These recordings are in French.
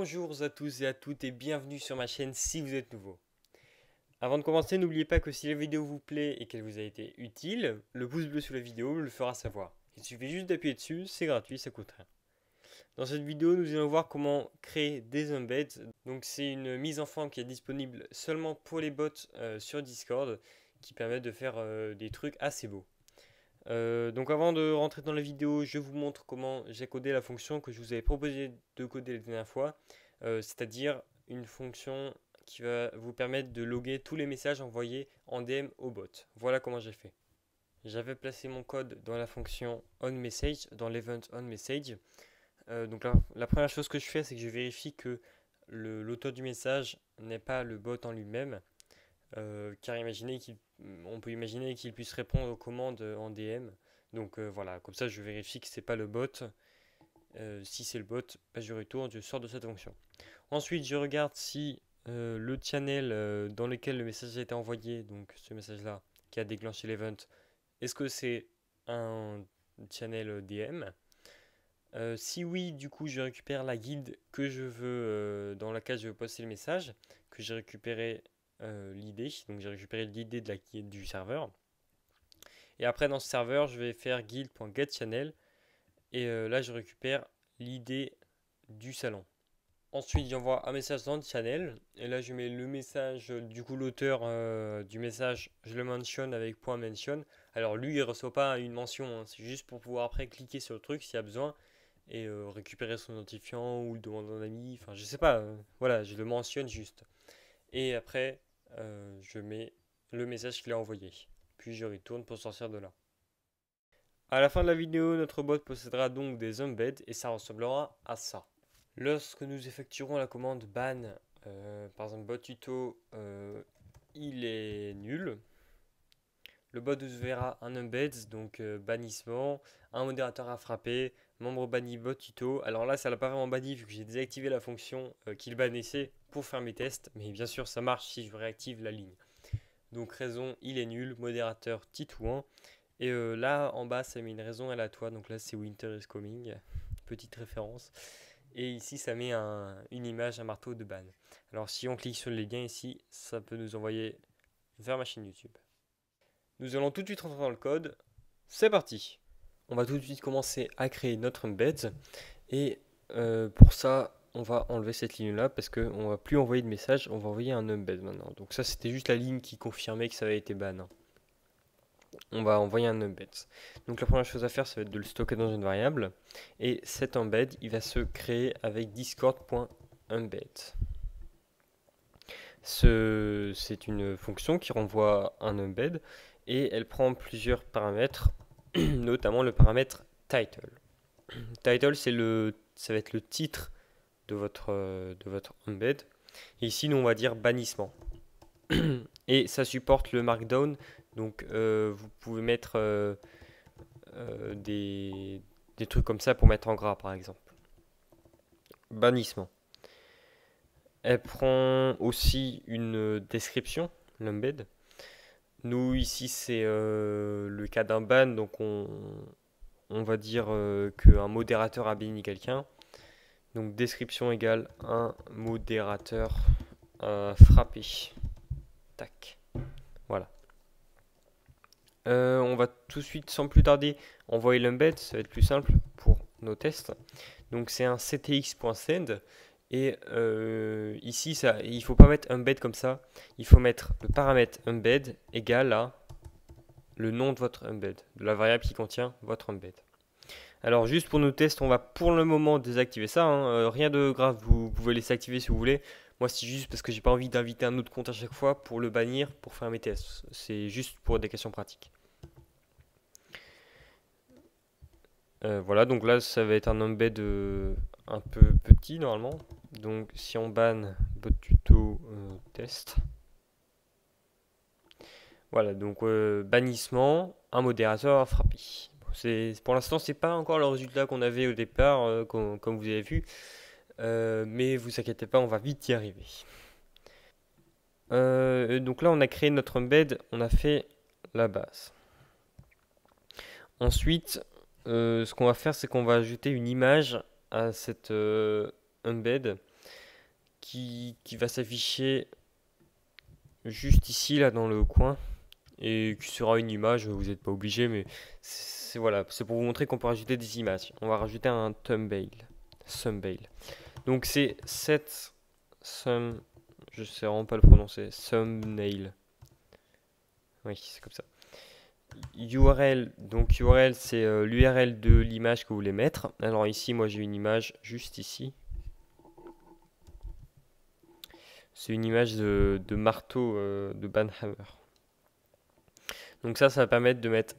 Bonjour à tous et à toutes et bienvenue sur ma chaîne si vous êtes nouveau. Avant de commencer, n'oubliez pas que si la vidéo vous plaît et qu'elle vous a été utile, le pouce bleu sous la vidéo le fera savoir. Il suffit juste d'appuyer dessus, c'est gratuit, ça coûte rien. Dans cette vidéo, nous allons voir comment créer des embeds. Donc c'est une mise en forme qui est disponible seulement pour les bots sur Discord qui permet de faire des trucs assez beaux. Donc avant de rentrer dans la vidéo, je vous montre comment j'ai codé la fonction que je vous avais proposé de coder la dernière fois, c'est-à-dire une fonction qui va vous permettre de loguer tous les messages envoyés en DM au bot. Voilà comment j'ai fait. J'avais placé mon code dans la fonction onMessage, dans l'event onMessage. Donc la première chose que je fais, c'est que je vérifie que l'auteur du message n'est pas le bot en lui-même. Car on peut imaginer qu'il puisse répondre aux commandes en DM. Donc voilà, comme ça je vérifie que c'est pas le bot. Si c'est le bot, je sors de cette fonction. Ensuite, je regarde si le channel dans lequel le message a été envoyé, donc ce message-là qui a déclenché l'event, est-ce que c'est un channel DM? Si oui, du coup, je récupère la guilde que je veux, dans laquelle je veux poster le message, que j'ai récupéré l'ID. Donc j'ai récupéré l'ID de la guilde du serveur. Et après, dans ce serveur, je vais faire guild.getChannel. Et là, je récupère l'ID du salon. Ensuite, j'envoie un message dans le channel. Et là, je mets le message, du coup, l'auteur du message, je le mentionne avec .mention. Alors lui, il ne reçoit pas une mention, hein, c'est juste pour pouvoir après cliquer sur le truc s'il y a besoin et récupérer son identifiant ou le demander à un ami. Enfin, je sais pas, voilà, je le mentionne juste. Et après, je mets le message qu'il a envoyé. Puis je retourne pour sortir de là. À la fin de la vidéo, notre bot possédera donc des embeds et ça ressemblera à ça. Lorsque nous effectuerons la commande ban, par exemple bot tuto, il est nul. Le bot nous verra un embed, donc bannissement, un modérateur à frapper, membre banni bot tuto. Alors là, ça l'a pas vraiment banni vu que j'ai désactivé la fonction qu'il bannissait pour faire mes tests. Mais bien sûr, ça marche si je réactive la ligne. Donc raison, il est nul, modérateur titouan. Et là, en bas, ça met une raison aléatoire. Donc là, c'est Winter is coming. Petite référence. Et ici, ça met une image, un marteau de ban. Alors si on clique sur les liens ici, ça peut nous envoyer vers ma chaîne YouTube. Nous allons tout de suite rentrer dans le code. C'est parti. On va tout de suite commencer à créer notre embed. Et pour ça, on va enlever cette ligne là parce qu'on ne va plus envoyer de message, on va envoyer un embed maintenant. Donc ça, c'était juste la ligne qui confirmait que ça avait été ban. On va envoyer un embed. Donc la première chose à faire, ça va être de le stocker dans une variable. Et cet embed, il va se créer avec discord.embed. C'est une fonction qui renvoie un embed et elle prend plusieurs paramètres, notamment le paramètre title. Title, ça va être le titre de votre embed. Et ici, nous, on va dire bannissement. Et ça supporte le markdown. Donc, vous pouvez mettre des trucs comme ça pour mettre en gras, par exemple. Bannissement. Elle prend aussi une description, l'embed. Nous, ici, c'est le cas d'un ban. Donc, on va dire qu'un modérateur a banni quelqu'un. Donc description égale un modérateur frappé. Tac. Voilà. On va tout de suite, sans plus tarder, envoyer l'embed. Ça va être plus simple pour nos tests. Donc c'est un ctx.send. Et ici, il ne faut pas mettre embed comme ça. Il faut mettre le paramètre embed égal à le nom de votre embed, de la variable qui contient votre embed. Alors juste pour nos tests, on va pour le moment désactiver ça, hein. Rien de grave, vous pouvez laisser activer si vous voulez. Moi c'est juste parce que j'ai pas envie d'inviter un autre compte à chaque fois pour le bannir, pour faire mes tests. C'est juste pour des questions pratiques. Voilà, donc là ça va être un embed un peu petit normalement. Donc si on banne bot tuto test. Voilà, donc bannissement, un modérateur à frapper. Pour l'instant, c'est pas encore le résultat qu'on avait au départ, comme vous avez vu. Mais vous inquiétez pas, on va vite y arriver. Donc là, on a créé notre embed, on a fait la base. Ensuite, ce qu'on va faire, c'est qu'on va ajouter une image à cette embed. qui va s'afficher juste ici, là, dans le coin, et qui sera une image. Vous n'êtes pas obligé, mais voilà, c'est pour vous montrer qu'on peut rajouter des images. On va rajouter un thumbnail. Donc c'est set thumb, je sais vraiment pas le prononcer, thumbnail. Oui, c'est comme ça. URL, donc URL c'est l'URL de l'image que vous voulez mettre. Alors ici, moi j'ai une image juste ici. C'est une image de marteau de Banhammer. Donc ça va permettre de mettre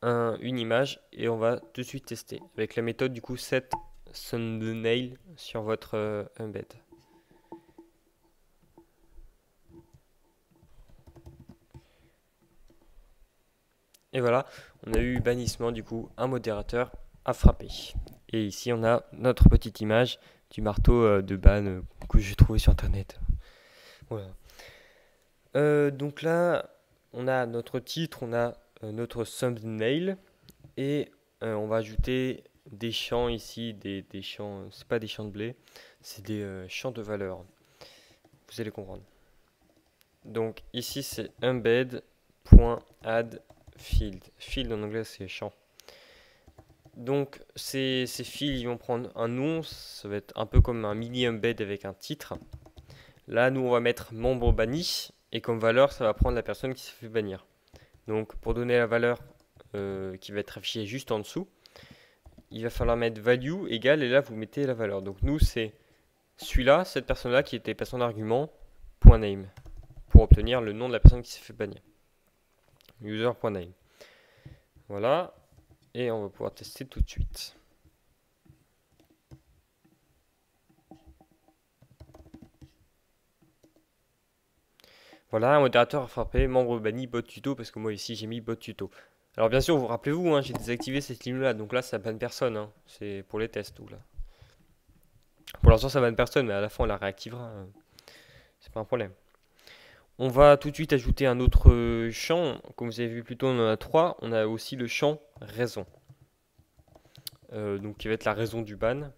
une image et on va tout de suite tester avec la méthode du coup set thumbnail sur votre embed. Et voilà, on a eu bannissement du coup, un modérateur a frappé. Et ici on a notre petite image du marteau de ban que j'ai trouvé sur internet. Voilà. Donc là, on a notre titre, on a notre thumbnail et on va ajouter des champs ici, des champs, c'est pas des champs de blé, c'est des champs de valeur. Vous allez comprendre. Donc ici c'est embed.add field. Field en anglais c'est champ. Donc ces fields ils vont prendre un nom, ça va être un peu comme un mini embed avec un titre. Là nous on va mettre membre banni et comme valeur ça va prendre la personne qui s'est fait bannir. Donc pour donner la valeur qui va être affichée juste en dessous, il va falloir mettre value égale et là vous mettez la valeur. Donc nous c'est celui-là, cette personne-là qui était passé en argument .name pour obtenir le nom de la personne qui s'est fait bannir. User.name. Voilà. Et on va pouvoir tester tout de suite. Voilà, un modérateur a frappé, membre banni, bot tuto, parce que moi ici j'ai mis bot tuto. Alors bien sûr, vous rappelez-vous, hein, j'ai désactivé cette ligne-là, donc là ça banne personne, hein. C'est pour les tests tout là. Pour l'instant ça banne personne, mais à la fin on la réactivera, c'est pas un problème. On va tout de suite ajouter un autre champ, comme vous avez vu plus tôt on en a 3, on a aussi le champ raison. Donc qui va être la raison du ban.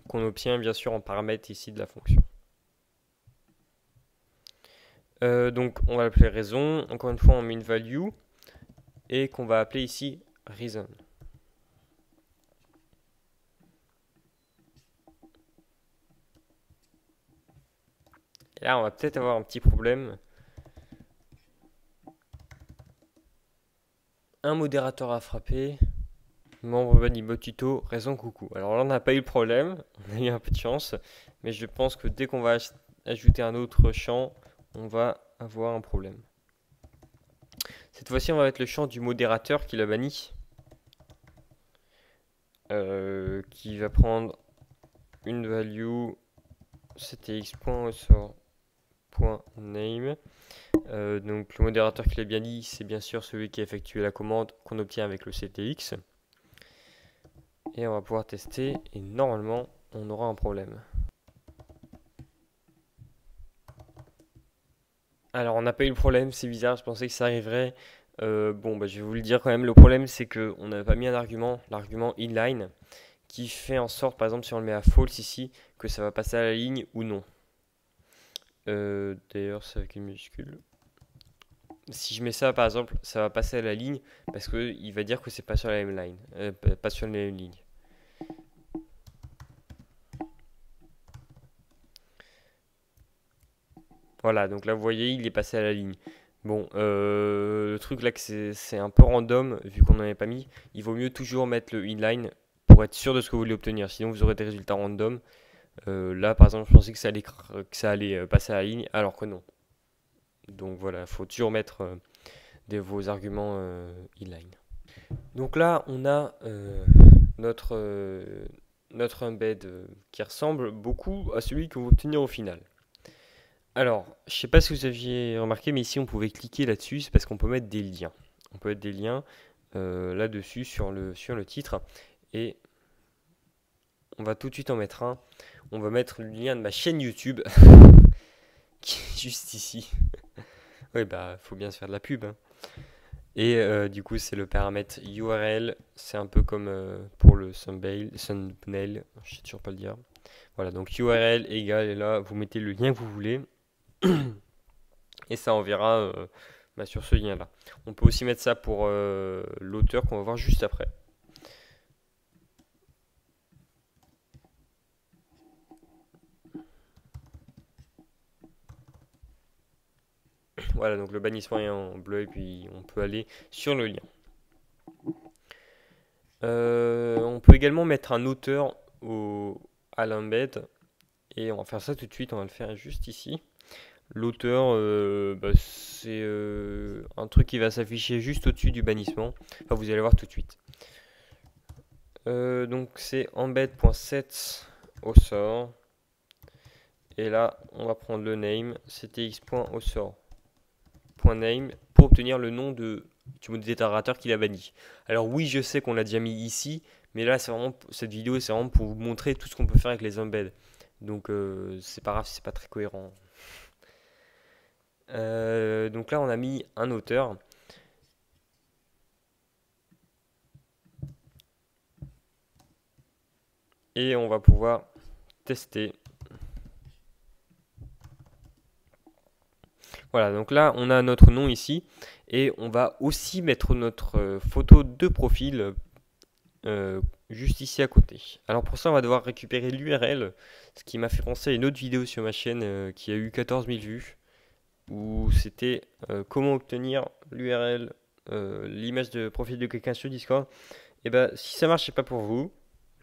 Qu'on obtient bien sûr en paramètre ici de la fonction. Donc on va l'appeler raison, encore une fois on met une value et qu'on va appeler ici reason. Et là on va peut-être avoir un petit problème. Un modérateur a frappé, membre banni bot tuto, raison coucou. Alors là on n'a pas eu le problème, on a eu un peu de chance, mais je pense que dès qu'on va ajouter un autre champ, on va avoir un problème. Cette fois-ci on va mettre le champ du modérateur qui l'a banni, qui va prendre une value ctx.ressort.name. Donc le modérateur qui l'a bien dit, c'est bien sûr celui qui a effectué la commande qu'on obtient avec le ctx. Et on va pouvoir tester et normalement on aura un problème. Alors on n'a pas eu le problème, c'est bizarre, je pensais que ça arriverait. Bon bah, je vais vous le dire quand même, le problème c'est qu'on n'a pas mis un argument, l'argument inline, qui fait en sorte, par exemple si on le met à false ici, que ça va passer à la ligne ou non. D'ailleurs c'est avec une minuscule. Si je mets ça par exemple, ça va passer à la ligne parce qu'il va dire que c'est pas sur la même ligne, pas sur la même ligne. Voilà, donc là vous voyez il est passé à la ligne. Bon, le truc là que c'est un peu random vu qu'on n'en avait pas mis. Il vaut mieux toujours mettre le inline pour être sûr de ce que vous voulez obtenir. Sinon vous aurez des résultats random. Là par exemple je pensais que ça allait passer à la ligne alors que non. Donc voilà, il faut toujours mettre vos arguments inline. Donc là on a notre embed qui ressemble beaucoup à celui qu'on va obtenir au final. Alors, je ne sais pas si vous aviez remarqué, mais ici on pouvait cliquer là-dessus, c'est parce qu'on peut mettre des liens. On peut mettre des liens là-dessus sur le titre. Et on va tout de suite en mettre un. On va mettre le lien de ma chaîne YouTube, qui est juste ici. Oui, bah, faut bien se faire de la pub, hein. Et du coup, c'est le paramètre URL. C'est un peu comme pour le thumbnail, je sais toujours pas le dire. Voilà, donc URL égale, et là, vous mettez le lien que vous voulez. Et ça enverra sur ce lien-là. On peut aussi mettre ça pour l'auteur qu'on va voir juste après. Voilà, donc le bannissement est en bleu et puis on peut aller sur le lien. On peut également mettre un auteur à l'embed et on va faire ça tout de suite, on va le faire juste ici. L'auteur, c'est un truc qui va s'afficher juste au-dessus du bannissement. Enfin, vous allez voir tout de suite. Donc c'est embed.set au sort. Et là, on va prendre le name, ctx.author.name pour obtenir le nom du modérateur qui l'a banni. Alors oui, je sais qu'on l'a déjà mis ici, mais là, c'est vraiment cette vidéo, c'est vraiment pour vous montrer tout ce qu'on peut faire avec les embeds. Donc c'est pas grave, c'est pas très cohérent. Donc là, on a mis un auteur. Et on va pouvoir tester. Voilà, donc là, on a notre nom ici. Et on va aussi mettre notre photo de profil juste ici à côté. Alors pour ça, on va devoir récupérer l'URL. Ce qui m'a fait penser à une autre vidéo sur ma chaîne qui a eu 14 000 vues. Où c'était comment obtenir l'URL, l'image de profil de quelqu'un sur Discord. Et bien, si ça ne marchait pas pour vous,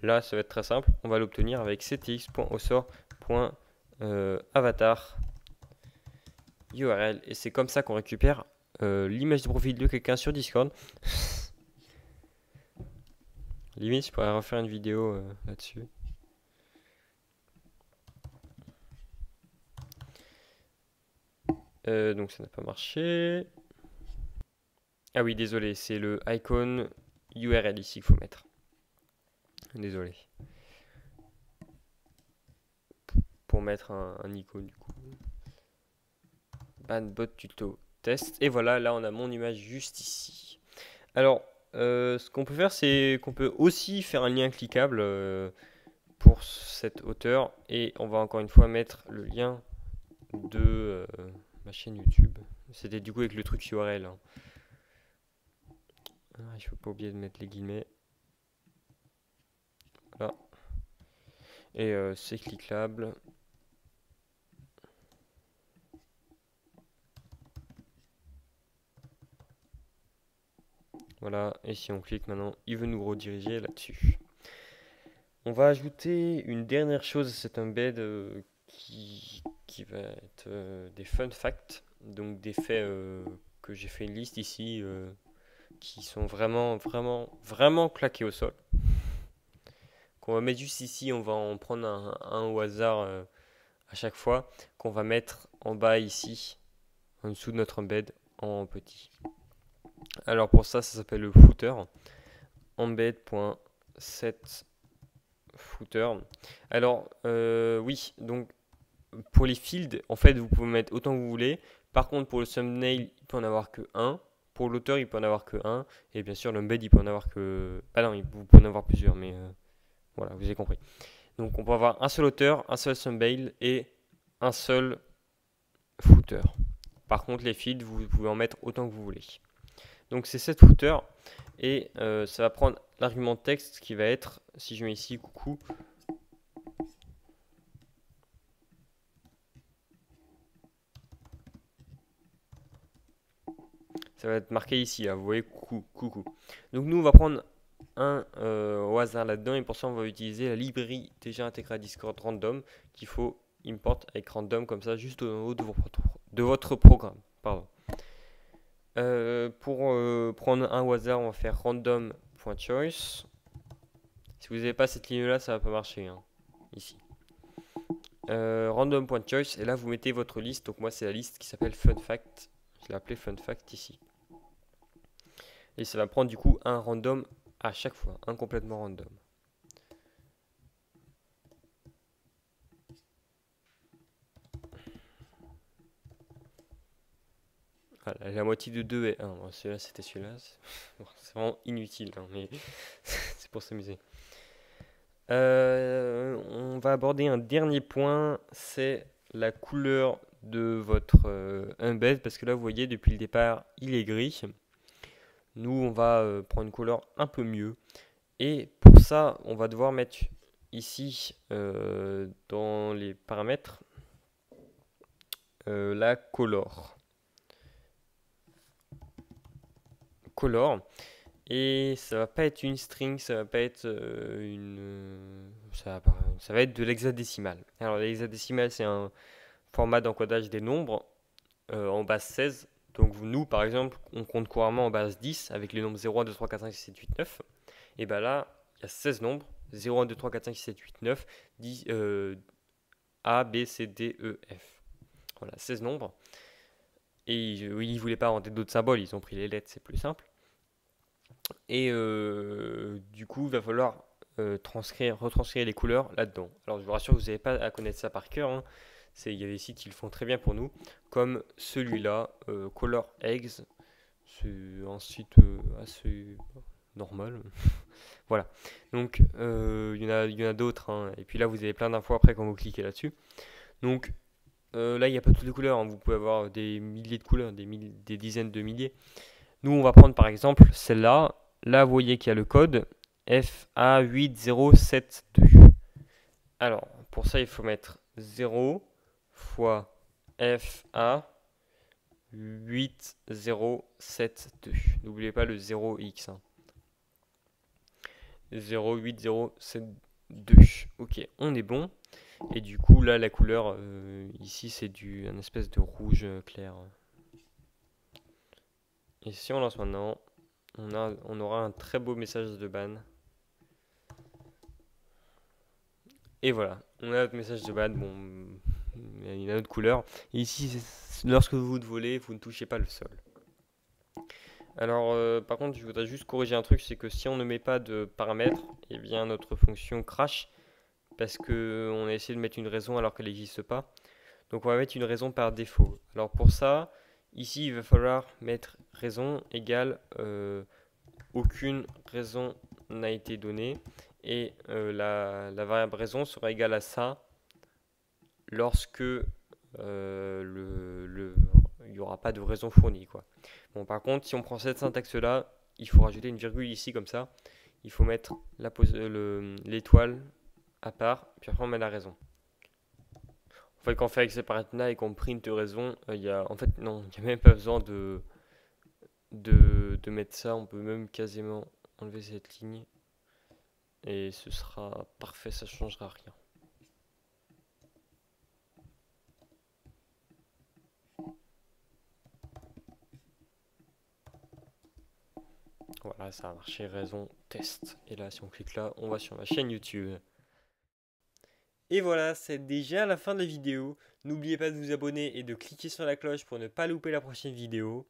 là, ça va être très simple. On va l'obtenir avec ctx.author.avatar URL. Et c'est comme ça qu'on récupère l'image de profil de quelqu'un sur Discord. Limite, je pourrais refaire une vidéo là-dessus. Donc ça n'a pas marché. Ah oui, désolé, c'est le icon URL ici qu'il faut mettre. Désolé. Pour mettre un icône du coup. Banbot tuto test. Et voilà, là on a mon image juste ici. Alors, ce qu'on peut faire, c'est qu'on peut aussi faire un lien cliquable pour cette hauteur. Et on va encore une fois mettre le lien de ma chaîne YouTube. C'était du coup avec le truc URL. Hein. Ah, il ne faut pas oublier de mettre les guillemets. Voilà. Et c'est cliquable. Voilà, et si on clique maintenant, il veut nous rediriger là-dessus. On va ajouter une dernière chose à cet embed qui va être des fun facts, donc des faits que j'ai fait une liste ici qui sont vraiment claqués au sol. Qu'on va mettre juste ici, on va en prendre un au hasard à chaque fois, qu'on va mettre en bas ici, en dessous de notre embed en petit. Alors pour ça, ça s'appelle le footer. Embed.set footer. Alors oui, donc pour les fields, en fait, vous pouvez mettre autant que vous voulez. Par contre, pour le thumbnail, il peut en avoir que un. Pour l'auteur, il peut en avoir que un. Et bien sûr, l'embed, il peut en avoir que. Ah non, vous pouvez en avoir plusieurs, mais voilà, vous avez compris. Donc, on peut avoir un seul auteur, un seul thumbnail et un seul footer. Par contre, les fields, vous pouvez en mettre autant que vous voulez. Donc, c'est cette footer. Et ça va prendre l'argument texte qui va être, si je mets ici coucou, ça va être marqué ici, là, vous voyez coucou. Donc nous on va prendre un au hasard là-dedans et pour ça on va utiliser la librairie déjà intégrée à Discord random qu'il faut import avec random comme ça juste au haut de votre programme. Pardon. Pour prendre un au hasard on va faire random.choice. Si vous n'avez pas cette ligne là ça va pas marcher hein, ici. Random.choice et là vous mettez votre liste, donc moi c'est la liste qui s'appelle fun fact, je l'ai appelé fun fact ici. Et ça va prendre du coup un random à chaque fois, un complètement random. Voilà, la moitié de 2 est 1. Bon, celui-là, c'était celui-là. Bon, c'est vraiment inutile, hein, mais c'est pour s'amuser. On va aborder un dernier point, c'est la couleur de votre embed, parce que là, vous voyez, depuis le départ, il est gris. Nous, on va prendre une couleur un peu mieux. Et pour ça, on va devoir mettre ici, dans les paramètres, la color. Et ça va pas être une string, ça va pas être ça va être de l'hexadécimal. Alors l'hexadécimal, c'est un format d'encodage des nombres en base 16. Donc nous, par exemple, on compte couramment en base 10 avec les nombres 0, 1, 2, 3, 4, 5, 6, 7, 8, 9. Et bien là, il y a 16 nombres, 0, 1, 2, 3, 4, 5, 6, 7, 8, 9, 10, A, B, C, D, E, F. Voilà, 16 nombres. Et oui, ils ne voulaient pas inventer d'autres symboles, ils ont pris les lettres, c'est plus simple. Et du coup, il va falloir retranscrire les couleurs là-dedans. Alors, je vous rassure, vous n'avez pas à connaître ça par cœur. Hein. Il y a des sites qui le font très bien pour nous, comme celui-là, Color Eggs. C'est un site assez normal. Voilà. Donc, il y en a d'autres. Hein. Et puis là, vous avez plein d'infos après quand vous cliquez là-dessus. Donc, là, il n'y a pas toutes les couleurs. Hein. Vous pouvez avoir des milliers de couleurs, des dizaines de milliers. Nous, on va prendre par exemple celle-là. Là, vous voyez qu'il y a le code FA8072. Alors, pour ça, il faut mettre 0 fois FA8072. N'oubliez pas le 0x. Hein. 08072. Ok, on est bon. Et du coup, là, la couleur, ici, c'est un espèce de rouge clair. Et si on lance maintenant, on aura un très beau message de ban. Et voilà, on a notre message de ban. Bon, il y a une autre couleur. Et ici, lorsque vous volez, vous ne touchez pas le sol. Alors, par contre, je voudrais juste corriger un truc, c'est que si on ne met pas de paramètres, eh bien notre fonction crash, parce qu'on a essayé de mettre une raison alors qu'elle n'existe pas. Donc on va mettre une raison par défaut. Alors pour ça, ici il va falloir mettre raison égale aucune raison n'a été donnée, et la variable raison sera égale à ça lorsque il n'y aura pas de raison fournie, quoi. Bon, par contre, si on prend cette syntaxe là, il faut rajouter une virgule ici comme ça. Il faut mettre l'étoile à part, puis après on met la raison. En fait, quand on fait avec separatina et qu'on print raison, en fait, non, il n'y a même pas besoin de mettre ça. On peut même quasiment enlever cette ligne. Et ce sera parfait, ça ne changera rien. Voilà, ça a marché, raison, test. Et là, si on clique là, on va sur ma chaîne YouTube. Et voilà, c'est déjà la fin de la vidéo. N'oubliez pas de vous abonner et de cliquer sur la cloche pour ne pas louper la prochaine vidéo.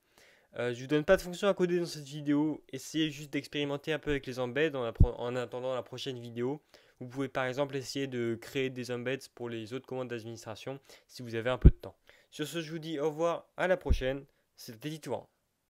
Je ne vous donne pas de fonction à coder dans cette vidéo. Essayez juste d'expérimenter un peu avec les embeds en attendant la prochaine vidéo. Vous pouvez par exemple essayer de créer des embeds pour les autres commandes d'administration si vous avez un peu de temps. Sur ce, je vous dis au revoir, à la prochaine. C'était Titouan.